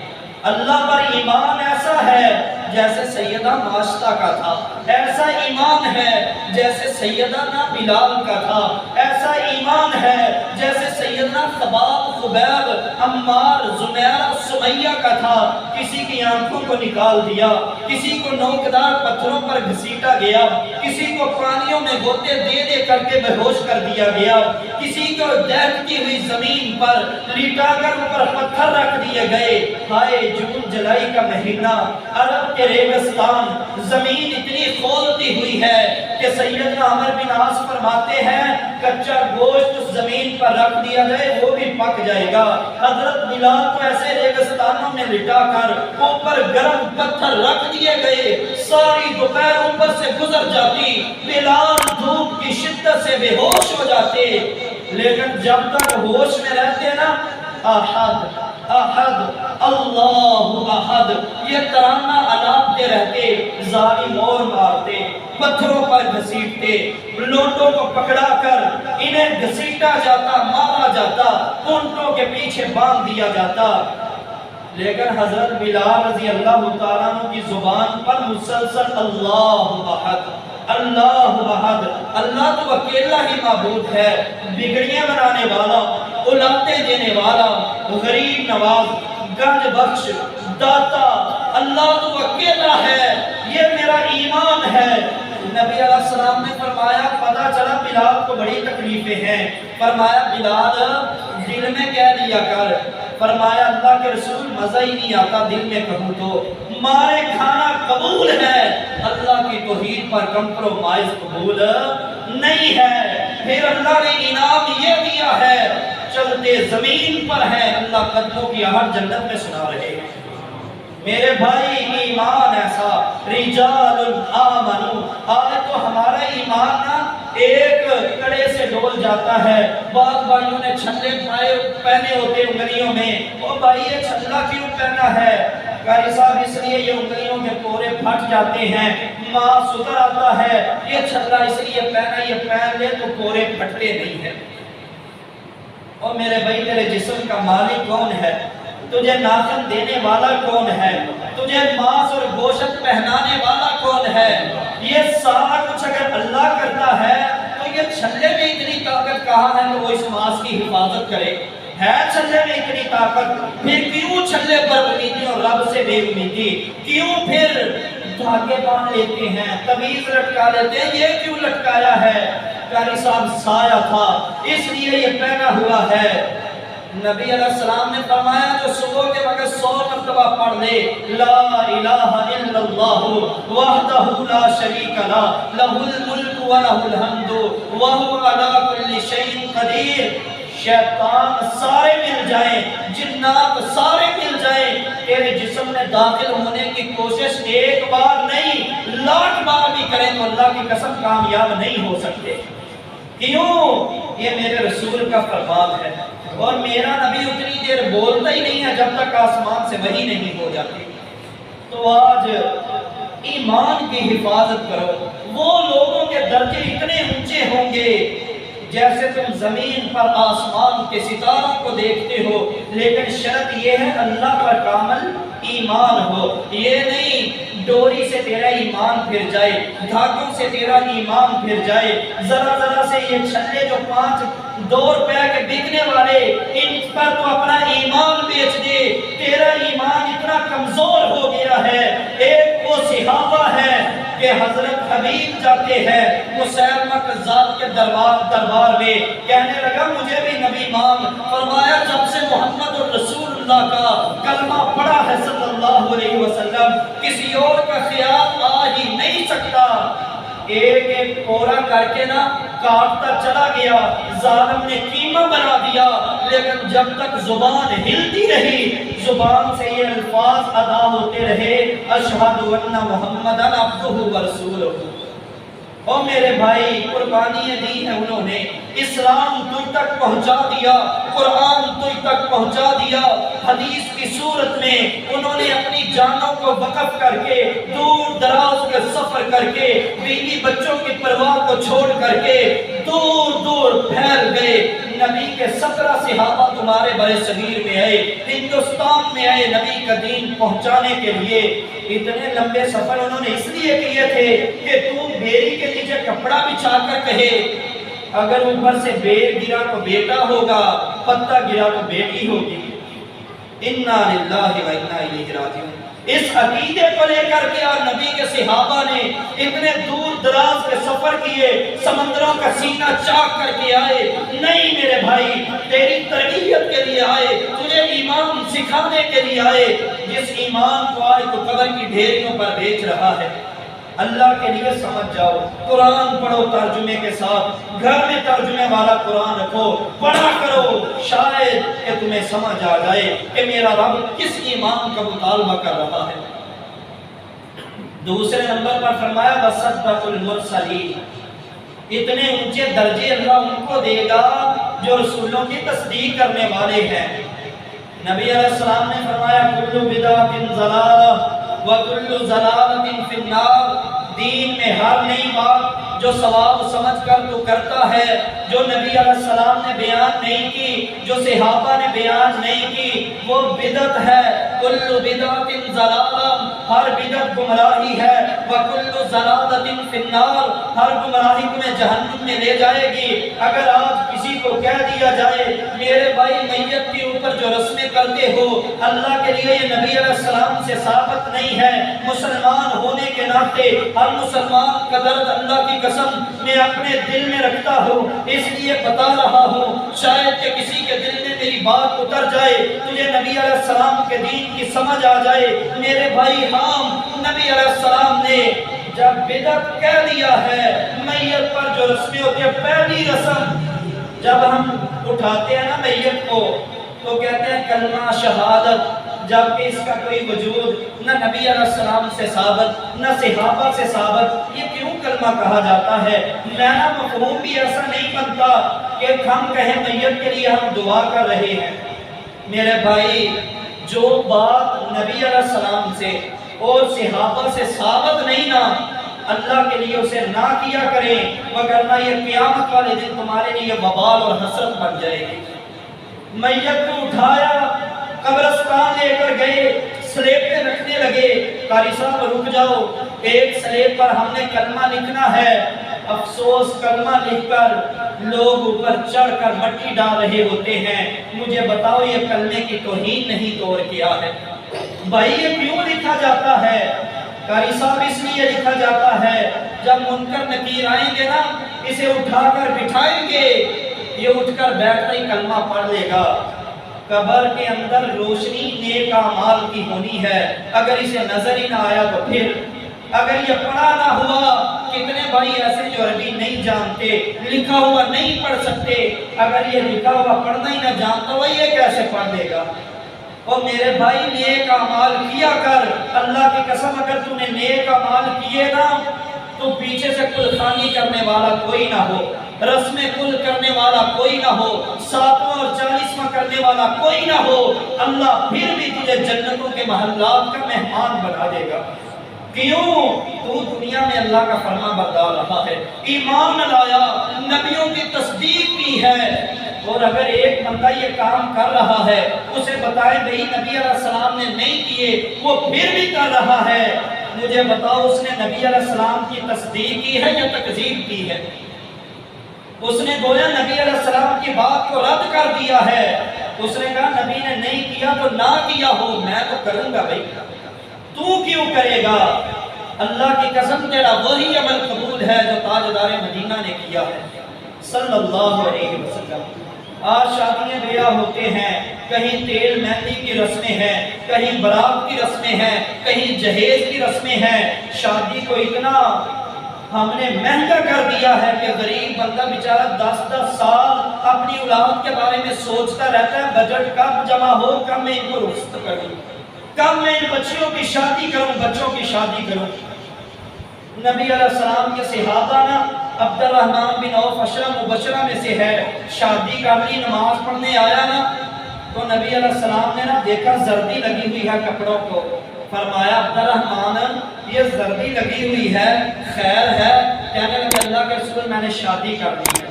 اللہ پر ایمان ایسا ہے جیسے سیدہ معاشرہ کا تھا، ایسا ایمان ہے جیسے سیدنا بلال کا تھا، ایسا ایمان ہے جیسے سیدنا خباب، خبیب، عمار، زنیر، سمیہ کا تھا۔ کسی کی آنکھوں کو نکال دیا، کسی کو نوکدار پتھروں پر گھسیٹا گیا، کسی کو پانیوں میں غوطے دے دے کر کے بے ہوش کر دیا گیا، کسی کو دہتی ہوئی زمین پر لیٹا کر اوپر پتھر رکھ دیے گئے۔ ہائے جون جولائی کا مہینہ، عرب کے ریگستان، زمین اتنی کھولتی ہوئی ہے کہ سیدنا عمر بن عاص فرماتے ہیں کچا گوشت اس زمین پر رکھ دیا جائے وہ بھی پک جائے گا۔ حضرت بلال کو ایسے ریگستانوں میں لٹا کر اوپر گرم پتھر رکھ دیے گئے، ساری دوپہر اوپر سے گزر جاتی، بلال دھوپ کی شدت سے بے ہوش ہو جاتے، لیکن جب تک ہوش میں رہتے نا احد احد اللہ احد یہ ترانہ الاپتے رہتے، ظالم اور مارتے، پتھروں پر گھسیٹتے، لوٹوں کو پکڑا کر انہیں گھسیٹا جاتا، مارا جاتا، اونٹوں کے پیچھے باندھ دیا جاتا، لیکن حضرت بلال رضی اللہ تعالیٰ عنہ کی زبان پر مسلسل اللہ احد اللہ احد، اللہ تو اکیلا ہی معبود ہے، بگڑیاں بنانے والا، اولادیں دینے والا، غریب نواز، گنج بخش، داتا، اللہ تو اکیلا ہے، یہ میرا ایمان ہے۔ نبی علیہ السلام نے فرمایا، پتہ چلا بلال کو بڑی تکلیفیں ہیں، فرمایا بلال دل میں کہہ لیا کر، فرمایا اللہ کے رسول مزہ ہی نہیں آتا دل میں کہوں تو، مارے کھانا قبول ہے، اللہ کی توحید پر کمپرومائز قبول نہیں ہے۔ پھر اللہ نے انعام یہ دیا ہے، چلتے زمین پر ہے، اللہ قدموں کی آہٹ جنت میں سنا رہے ہیں۔ میرے بھائی ایمان ایسا، رجال آمنو، آج تو ہمارا ایمان نا ایک کڑے سے ڈول جاتا ہے، بعض بھائیوں نے چھلے پہنے ہوتے انگلیوں میں، او بھائی یہ چھلا کیوں پہنا ہے؟ قاری صاحب اس لیے یہ انگلیوں کے پورے پھٹ جاتے ہیں، ماں ستر آتا ہے، یہ چھلا اس لیے پہنا، یہ پہن لے تو پورے پھٹتے نہیں ہیں۔ اور میرے بھائی تیرے جسم کا مالک کون ہے؟ تجھے ناخن دینے والا کون ہے؟ تجھے ماس اور گوشت پہنانے والا کون ہے؟ یہ سارا کچھ اگر اللہ کرتا ہے تو یہ چھلے میں اتنی طاقت کہاں ہے کہ وہ اس ماس کی حفاظت کرے؟ ہے چھلے میں اتنی طاقت، پھر کیوں چھلے پر امیدی اور رب سے بے امیدی؟ کیوں پھر دھاگے باندھ لیتے ہیں، تعویذ لٹکا لیتے ہیں؟ یہ کیوں لٹکایا ہے؟ قاری صاحب سایہ تھا اس لیے یہ پہنا ہوا ہے۔ نبی علیہ السلام نے فرمایا جو صبح کے وقت 100 مرتبہ پڑھ لے، لا الہ الا اللہ وحدہ لا شریک لہ لہ الملک و لہ الحمد وہو علی کل شیء قدیر، شیطان سارے مل جائیں، جنات سارے مل جائیں، تیرے جسم میں داخل ہونے کی کوشش ایک بار نہیں 1,00,000 بار بھی کریں تو اللہ کی قسم کامیاب نہیں ہو سکتے۔ کیوں؟ یہ میرے رسول کا فرمان ہے، اور میرا نبی اتنی دیر بولتا ہی نہیں ہے جب تک آسمان سے وحی نہیں ہو جاتی۔ تو آج ایمان کی حفاظت کرو، وہ لوگوں کے درجے اتنے اونچے ہوں گے جیسے تم زمین پر آسمان کے ستاروں کو دیکھتے ہو، لیکن شرط یہ ہے اللہ پر کامل ایمان ہو، یہ نہیں ڈوری سے تیرا ایمان پھر جائے، دھاگوں سے تیرا ایمان پھر جائے، ذرا ذرا سے یہ چھلے جو 5 روپے کے بکنے والے ان پر تو اپنا ایمان بیچ دے، تیرا ایمان اتنا کمزور ہو گیا ہے۔ ایک وہ صحابہ ہے کہ حضرت حبیب جاتے ہیں مسیلمہ کذاب کے دربار میں، کہنے لگا مجھے بھی نبی مانگ، فرمایا جب سے محمد رسول اللہ کا کلمہ پڑھا ہے صلی اللہ علیہ وسلم کسی اور کا خیال آ ہی نہیں سکتا۔ ایک ایک پورا کر کے نا کاٹتا چلا گیا، ظالم نے قیمہ بنا دیا، لیکن جب تک زبان ہلتی رہی، زبان سے یہ الفاظ ادا ہوتے رہے، اشہد ان محمد عبدہ ورسولہ۔ اور میرے بھائی قربانی دی ہے انہوں نے، اسلام تجھ تک پہنچا دیا، قرآن تجھ تک پہنچا دیا، حدیث کی صورت میں انہوں نے اپنی جانوں کو وقف کر کے، دور دراز کے سفر کر کے، بیوی بچوں کی پرواہ کو چھوڑ کر کے دور دور پھیل گئے۔ نبی کے 17 صحابہ تمہارے بڑے صغیر میں آئے، ہندوستان میں آئے نبی کا دین پہنچانے کے لیے۔ اتنے لمبے سفر انہوں نے اس لیے کیے تھے کہ تو بیری کے نیچے کپڑا بچھا کر کہے، اگر اوپر سے بیر گرا تو بیٹا ہوگا، پتہ گرا تو بیٹی ہوگی۔ انا للہ و انا الیہ راجعون۔ اس عقیدے کو لے کر کے اور نبی کے صحابہ نے اتنے دور دراز کے سفر کیے، سمندروں کا سینہ چاک کر کے آئے۔ نہیں میرے بھائی، تیری تربیت کے لیے آئے، تجھے ایمان سکھانے کے لیے آئے، جس ایمان کو آج تو قبر کی ڈھیریوں پر بیچ رہا ہے۔ اللہ کے لیے سمجھ جاؤ، قرآن پڑھو ترجمے کے ساتھ، گھر میں ترجمے والا قرآن رکھو، پڑھا کرو، شاید کہ تمہیں سمجھ آ جائے کہ میرا رب کس ایمان کا مطالبہ کر رہا ہے۔ دوسرے نمبر پر فرمایا وَصَدَّقُ الْمُرْسَلِينَ، اتنے اونچے درجے اللہ ان کو دے گا جو رسولوں کی تصدیق کرنے والے ہیں۔ نبی علیہ السلام نے فرمایا کل بدعۃ ضلالہ وکل ضلالۃ فی النار، دین میں ہر نئی بات جو ثواب سمجھ کر تو کرتا ہے، جو نبی علیہ السلام نے بیان نہیں کی، جو صحابہ نے بیان نہیں کی، وہ بدعت ہے۔ کل بدعۃ ضلالہ، ہر بدعت گمراہی ہے، وکل ضلالۃ فی النار، ہر گمراہی تمہیں جہنم میں لے جائے گی۔ اگر آج کسی کو کہہ دیا جائے میرے بھائی میت کے اوپر جو رسمیں کرتے ہو اللہ کے لیے یہ نبی علیہ السلام سے ثابت نہیں ہے، مسلمان ہونے کے ناطے ہر مسلمان کا درد اللہ کی قسم میں اپنے دل میں رکھتا ہوں، اس لیے بتا رہا ہوں، شاید کہ کسی کے دل میں میری بات اتر جائے، تجھے نبی علیہ السلام کے دین کی سمجھ آ جائے۔ میرے بھائی ہم نبی علیہ السلام نے جب بدعت کہہ دیا ہے، میت پر جو رسمیں ہوتی ہے، پہلی رسم جب ہم اٹھاتے ہیں نا میت کو تو کہتے ہیں کلمہ شہادت، جبکہ اس کا کوئی وجود نہ نبی علیہ السلام سے ثابت نہ صحابہ سے ثابت۔ یہ کیوں کلمہ کہا جاتا ہے؟ لینا مفہوم بھی ایسا نہیں بنتا کہ ہم کہیں میت کے لیے ہم دعا کر رہے ہیں۔ میرے بھائی جو بات نبی علیہ السلام سے اور صحابہ سے ثابت نہیں نا، اللہ کے لیے اسے نہ کیا کریں، وگرنہ یہ قیامت والے دن تمہارے لیے وبال اور حسرت بن جائے گی۔ میت کو اٹھایا، قبرستان لے کر گئے، سلیب پہ رکھنے لگے، قاری صاحب رک جاؤ، ایک سلیب پر ہم نے کلمہ لکھنا ہے۔ افسوس کلمہ لکھ کر لوگ اوپر چڑھ کر مٹی ڈال رہے ہوتے ہیں۔ مجھے بتاؤ یہ کلمے کی توہین نہیں تو اور کیا ہے؟ بھائی یہ کیوں لکھا جاتا ہے؟ قاری صاحب اس لیے لکھا جاتا ہے جب منکر نکیر آئیں گے نا، اسے اٹھا کر بٹھائیں گے، یہ اٹھ کر بیٹھتا ہی کلمہ پڑھ لے گا۔ قبر کے اندر روشنی نیک اعمال کی ہونی ہے، اگر اسے نظر ہی نہ آیا تو پھر اگر یہ پڑھا نہ ہوا، کتنے بھائی ایسے جو عربی نہیں جانتے، لکھا ہوا نہیں پڑھ سکتے، اگر یہ لکھا ہوا پڑھنا ہی نہ جانتا ہوا یہ کیسے پڑھ لے گا؟ اور میرے بھائی نیک اعمال کیا کر، اللہ کی قسم اگر تم نے نیک اعمال کیے نا تو پیچھے سے کل خانی کرنے والا کوئی نہ ہو، رسم کل کرنے والا کوئی نہ ہو، 7واں اور 40واں کرنے والا کوئی نہ ہو، اللہ پھر بھی تجھے جنتوں کے محلات کا مہمان بنا دے گا۔ کیوں؟ تو دنیا میں اللہ کا فرما بردار رہا ہے، ایمان لایا، نبیوں کی تصدیق کی ہے، اور اگر ایک بندہ یہ کام کر رہا ہے اسے بتائیں بھئی نبی علیہ السلام نے نہیں کیے، وہ پھر بھی کر رہا ہے، مجھے بتاؤ اس نے نبی علیہ السلام کی تصدیق کی ہے یا تکذیب کی ہے؟ اس نے گویا نبی علیہ السلام کی بات کو رد کر دیا ہے۔ اس نے کہا نبی نے نہیں کیا تو نہ کیا ہو، میں تو کروں گا بھائی، تو کیوں کرے گا؟ اللہ کی قسم تیرا وہی عمل قبول ہے جو تاجدار مدینہ نے کیا ہے صلی اللہ علیہ وسلم۔ آج شادیاں بیاہ ہوتے ہیں، کہیں تیل مہندی کی رسمیں ہیں، کہیں برات کی رسمیں ہیں، کہیں جہیز کی رسمیں ہیں۔ شادی کو اتنا ہم نے مہنگا کر دیا ہے کہ غریب بندہ بیچارہ 10 سال اپنی اولاد کے بارے میں سوچتا رہتا ہے، بجٹ کب جمع ہو، کب میں ان کو رخصت کروں، کب میں ان بچیوں کی شادی کروں، بچوں کی شادی کروں۔ نبی علیہ السلام کے صحابہ نا عبد الرحمن بن عوف عشرہ مبشرہ میں سے ہے، شادی کر لی، نماز پڑھنے آیا نا تو نبی علیہ السلام نے نا دیکھا زردی لگی ہوئی ہے کپڑوں کو، فرمایا عبد الرحمن یہ زردی لگی ہوئی ہے، خیر ہے؟ کہنے لگے اللہ کے رسول میں نے شادی کر لی ہے۔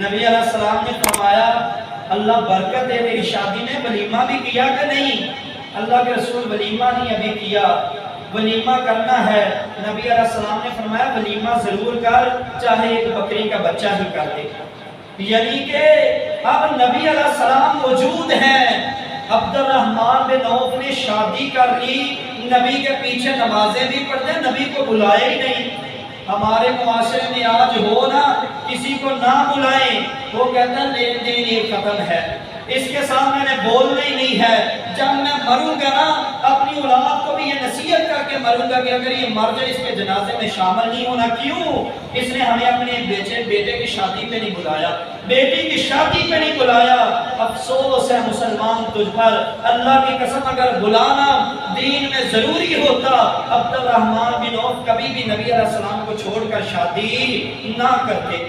نبی علیہ السلام نے فرمایا اللہ برکت دے تیری شادی میں، ولیمہ بھی کیا کہ نہیں؟ اللہ کے رسول ولیمہ نہیں ابھی کیا، ولیمہ کرنا ہے۔ نبی علیہ السلام نے فرمایا ولیمہ ضرور کر، چاہے ایک بکری کا بچہ ہی کر دے۔ یعنی کہ اب نبی علیہ السلام موجود ہیں، عبد الرحمن بن عوف نے شادی کر لی، نبی کے پیچھے نمازیں بھی پڑھتے، نبی کو بلائے ہی نہیں۔ ہمارے معاشرے میں آج ہو نا کسی کو نہ بلائیں، وہ کہتا ہے لین دین یہ ختم ہے، اس کے سامنے نے بولنا ہی نہیں ہے۔ جب میں مروں گا نا اپنی اولاد کو بھی یہ نصیحت کر کے مروں گا کہ اگر یہ مر جائے اس کے جنازے میں شامل نہیں ہونا. کیوں؟ اس نے ہمیں اپنے بیٹے کی شادی پہ نہیں بلایا, بیٹی کی شادی پہ نہیں بلایا. افسوس ہے مسلمان تجھ پر, اللہ کی قسم اگر بلانا دین میں ضروری ہوتا عبد الرحمن بن عوف کبھی بھی نبی علیہ السلام کو چھوڑ کر شادی نہ کرتے.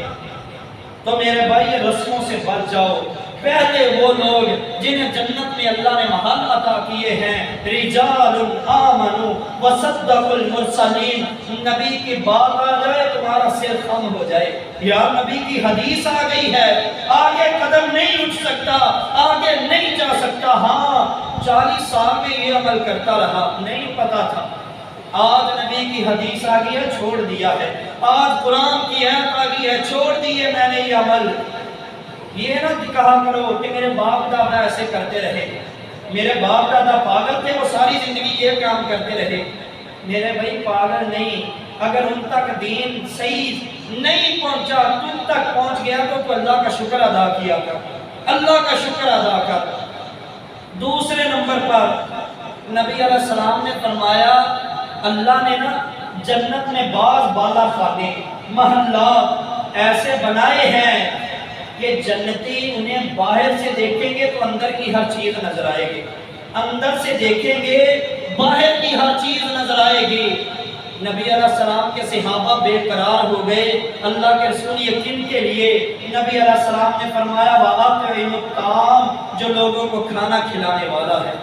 تو میرے بھائی یہ رسموں سے بچ جاؤ. پہلے وہ لوگ جنہیں جنت میں اللہ نے محل عطا کیے ہیں, رجال آمنوا وصدقوا المرسلین. نبی کی بات آ جائے تمہارا سر خم ہو جائے, یا نبی کی حدیث آ گئی ہے, آگے قدم نہیں اٹھ سکتا, آگے نہیں جا سکتا. ہاں 40 سال میں یہ عمل کرتا رہا, نہیں پتا تھا. آج نبی کی حدیث آ گئی ہے, چھوڑ دیا ہے. آج قرآن کی آیت آ گئی ہے, چھوڑ دیے میں نے یہ عمل. یہ نہ کہا کرو کہ میرے باپ دادا ایسے کرتے رہے, میرے باپ دادا پاگل تھے, وہ ساری زندگی یہ کام کرتے رہے. میرے بھائی پاگل نہیں, اگر ان تک دین صحیح نہیں پہنچا, تم تک پہنچ گیا تو اللہ کا شکر ادا کیا کر, اللہ کا شکر ادا کر. دوسرے نمبر پر نبی علیہ السلام نے فرمایا اللہ نے نا جنت میں بعض بالا خانے محلات ایسے بنائے ہیں کہ جنتی انہیں باہر سے دیکھیں گے تو اندر کی ہر چیز نظر آئے گی, اندر سے دیکھیں گے باہر کی ہر چیز نظر آئے گی. نبی علیہ السلام کے صحابہ بے قرار ہو گئے. اللہ کے رسول یقین کے لیے نبی علیہ السلام نے فرمایا وَأَطْعِمُ الطَّعَامَ, جو لوگوں کو کھانا کھلانے والا ہے.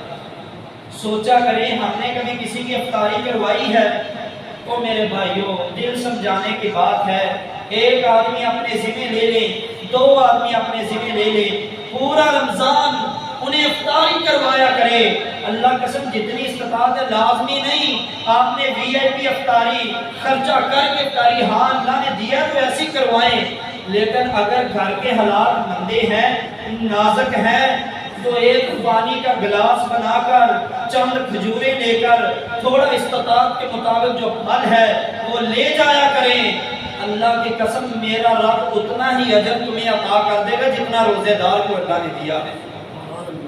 سوچا کریں ہم نے کبھی کسی کی افطاری کروائی ہے؟ تو میرے بھائیوں دل سمجھانے کی بات ہے, ایک آدمی اپنے ذمہ لے لے, 2 آدمی اپنے ذمہ لے لے, پورا رمضان انہیں افطاری کروایا کرے. اللہ قسم جتنی استطاعت ہے, لازمی نہیں آپ نے VIP افطاری خرچہ کر کے افطاری, ہاں اللہ نے دیا تو ایسی کروائیں, لیکن اگر گھر کے حالات مندے ہیں, نازک ہیں, تو ایک پانی کا گلاس بنا کر, چند کھجوریں لے کر, تھوڑا استطاعت کے مطابق جو پھل ہے وہ لے جایا کریں. اللہ کی قسم میرا رب اتنا ہی اجر تمہیں عطا کر دے گا جتنا روزے دار کو اللہ نے دیا ہے.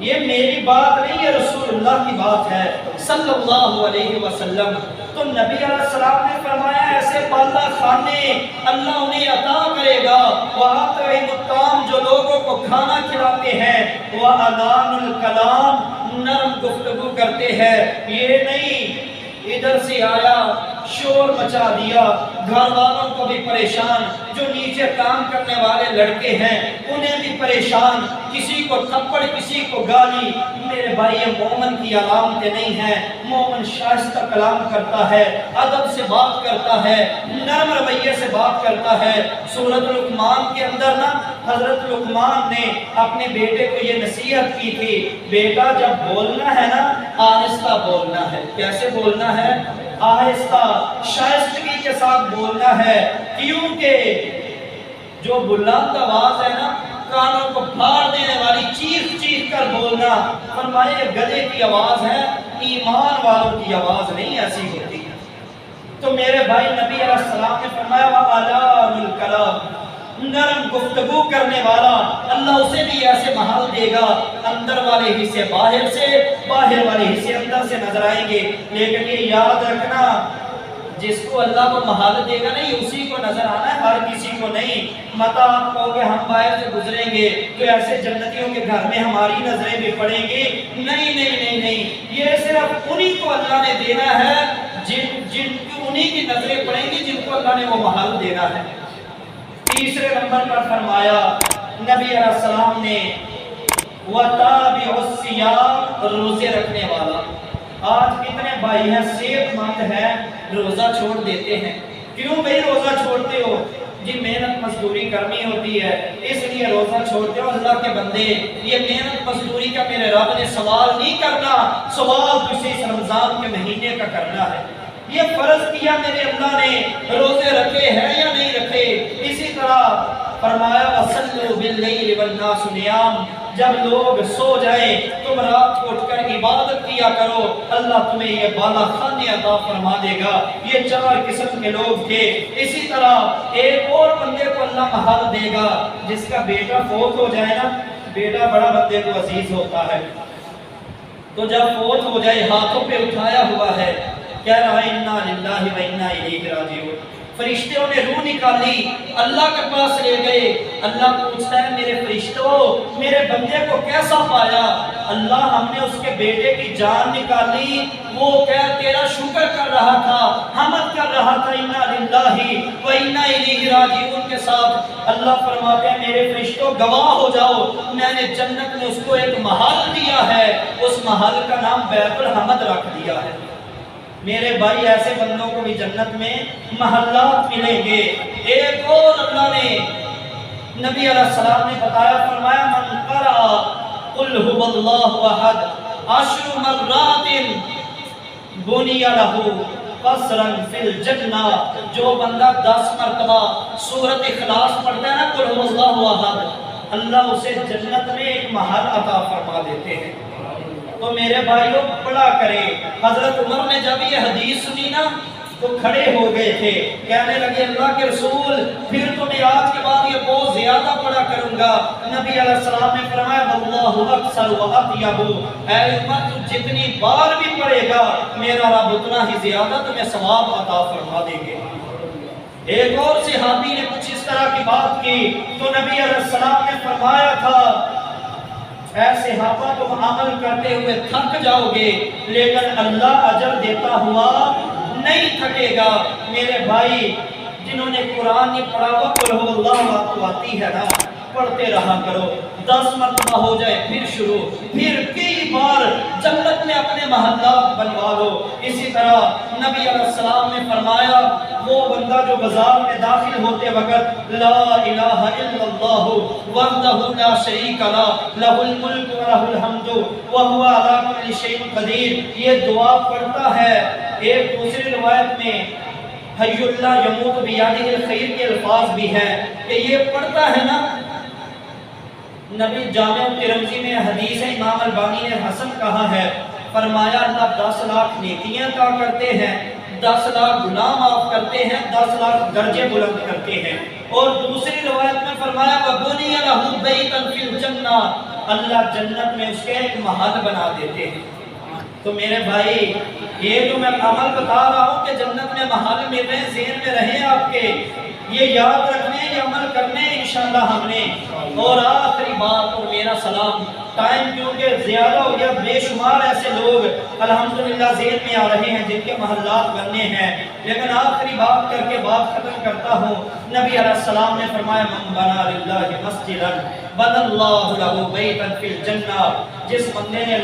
یہ میری بات نہیں, یہ رسول اللہ کی بات ہے صلی اللہ علیہ وسلم. تو نبی علیہ السلام نے فرمایا ایسے بالا خانے اللہ انہیں عطا کرے گا. وَأَطْعِمُ الطَّعَامَ, جو لوگوں کو کھانا کھلاتے ہیں. وَأَلَانُ الْكَلَامَ, نرم گفتگو کرتے ہیں. یہ نہیں ادھر سے آیا شور مچا دیا, گھر والوں کو بھی پریشان, جو نیچے کام کرنے والے لڑکے ہیں انہیں بھی پریشان, کسی کو تھپڑ کسی کو گالی. میرے بھائی یہ مومن کی علامتیں نہیں ہیں. مومن شائستہ کلام کرتا ہے, ادب سے بات کرتا ہے, نرم رویے سے بات کرتا ہے. سورۃ لقمان کے اندر نا حضرت لقمان نے اپنے بیٹے کو یہ نصیحت کی تھی, بیٹا جب بولنا ہے نا آہستہ بولنا ہے. کیسے بولنا ہے؟ آہستہ, شائستگی کے ساتھ بولنا ہے. کیونکہ جو بلند آواز ہے نا کانوں کو پھاڑ دینے والی, چیخ چیخ کر بولنا, فرمایا یہ گدھے کی آواز ہے, ایمان والوں کی آواز نہیں ایسی ہوتی. تو میرے بھائی نبی علیہ السلام نے فرمایا وَأَلَانُ الْكَلَامَ, نرم گفتگو کرنے والا اللہ اسے بھی ایسے محل دے گا, اندر والے حصے باہر سے, باہر والے حصے اندر سے نظر آئیں گے. لیکن یہ یاد رکھنا جس کو اللہ کو محل دے گا نہیں اسی کو نظر آنا ہے, ہر کسی کو نہیں. مت آپ کہو کہ ہم باہر سے گزریں گے تو ایسے جنتیوں کے گھر میں ہماری نظریں بھی پڑیں گی. نہیں نہیں نہیں نہیں, یہ صرف انہی کو اللہ نے دینا ہے جن کو انہی کی نظریں پڑیں گی جن کو اللہ نے وہ محل دینا ہے. تیسرے نمبر پر فرمایا نبی علیہ السلام نے وَتَابِعُ الصِّيَامَ, روزے رکھنے والا. آج کتنے بھائی ہیں صحت مند ہیں روزہ چھوڑ دیتے ہیں. کیوں بھئی روزہ چھوڑتے ہو؟ جی محنت مزدوری کرنی ہوتی ہے اس لیے روزہ چھوڑتے ہو. اللہ کے بندے یہ محنت مزدوری کا میرے رب نے سوال نہیں کرنا, سوال کسی رمضان کے مہینے کا کرنا ہے. یہ فرض کیا میرے اللہ نے, روزے رکھے ہیں یا نہیں رکھے. اسی طرح فرمایا وَصَلُّوا بِاللَّيْلِ وَالنَّاسُ نِيَامٌ, جب لوگ سو جائیں تم رات کو اٹھ کر عبادت کیا کرو, اللہ تمہیں یہ بالا خانے عطا فرما دے گا. یہ 4 قسم کے لوگ تھے. اسی طرح ایک اور بندے کو اللہ محل دے گا جس کا بیٹا فوت ہو جائے نا, بیٹا بڑا بندے کو عزیز ہوتا ہے, تو جب فوت ہو جائے ہاتھوں پہ اٹھایا ہوا ہے کہہ رہا ہے انا للہ و انا الیہ راجعون۔ فرشتوں نے روح نکالی، اللہ کے پاس لے گئے۔ اللہ پوچھتا ہے میرے فرشتوں میرے بندے کو کیسا پایا؟ اللہ ہم نے اس کے بیٹے کی جان نکالی، وہ تیرا شکر کر رہا تھا، حمد کر رہا تھا انا للہ و انا الیہ راجعون کے ساتھ۔ اللہ فرماتے ہیں میرے فرشتوں گواہ ہو جاؤ، میں نے جنت میں اس کو ایک محل دیا ہے، اس محل کا نام بیت الحمد رکھ دیا ہے۔ میرے بھائی ایسے بندوں کو بھی جنت میں محلات ملیں گے۔ ایک اور اللہ نے نبی علیہ السلام نے بتایا، فرمایا من قرأ قل هو اللہ احد 10 مرات بنی لہ قصرا فی الجنہ، جو بندہ 10 مرتبہ سورۃ اخلاص پڑھتا ہے نا قل هو اللہ احد، اللہ اسے جنت میں ایک محل عطا فرما دیتے ہیں۔ تو میرے بھائیوں پڑھا کریں۔ حضرت عمر نے جب یہ حدیث سنی نا تو کھڑے ہو گئے تھے، کہنے لگے اللہ کے رسول پھر تو میں آج کے بعد یہ بہت زیادہ پڑھا کروں گا۔ نبی علیہ السلام نے فرمایا واللہ اکثر و اطیب، اے عمر تو جتنی بار بھی پڑھے گا میرا رب اتنا ہی زیادہ تمہیں ثواب عطا فرما دیں گے۔ ایک اور صحابی نے کچھ اس طرح کی بات کی تو نبی علیہ السلام نے فرمایا تھا اے صحابہ تم عمل کرتے ہوئے تھک جاؤ گے لیکن اللہ اجر دیتا ہوا نہیں تھکے گا۔ میرے بھائی جنہوں نے قرآن نہیں پڑھا وہ قل ہو اللہ آپ کو آتی ہے نا، پڑھتے رہا کرو، 10 مرتبہ ہو جائے پھر شروع، پھر کئی بار جنت میں اپنے محلات بنوا لو۔ اسی طرح نبی علیہ السلام نے فرمایا وہ بندہ جو بازار میں داخل ہوتے وقت لا الہ الا اللہ وحدہ لا شریک لہ لہ الملک و لہ الحمد وہو علی کل شیء قدیر، یہ دعا پڑھتا ہے۔ ایک دوسری روایت میں حی اللہ یموت بیادہ الخیر کے الفاظ بھی ہیں کہ یہ پڑھتا ہے نا، نبی جامع ترمذی میں حدیث ہے، امام البانی نے حسن کہا ہے، فرمایا اللہ 10 لاکھ نیکیاں عطا کرتے ہیں، 10 لاکھ گناہ معاف کرتے ہیں، 10 لاکھ درجے بلند کرتے ہیں۔ اور دوسری روایت میں فرمایا وَبُنِيَ لَهُ بَيْتًا فِي الْجَنَّةِ، اللہ جنت میں اس کے ایک محل بنا دیتے ہیں۔ تو میرے بھائی یہ جو میں عمل بتا رہا ہوں کہ جنت میں محل مل رہے ہیں، ذہن میں رہیں آپ کے، یہ یاد رکھنے یہ عمل کرنے انشاءاللہ ہم نے۔ اور آخری بات اور میرا سلام، ٹائم کیونکہ زیادہ ہو گیا، بے شمار ایسے لوگ الحمدللہ ذہن میں آ رہے ہیں جن کے محلات بننے ہیں، لیکن آخری بات کر کے بات ختم کرتا ہوں۔ نبی علیہ السلام نے فرمایا من بنا للہ مسجدا بنى اللہ لہ بیتا فی الجنہ، جس بندے نے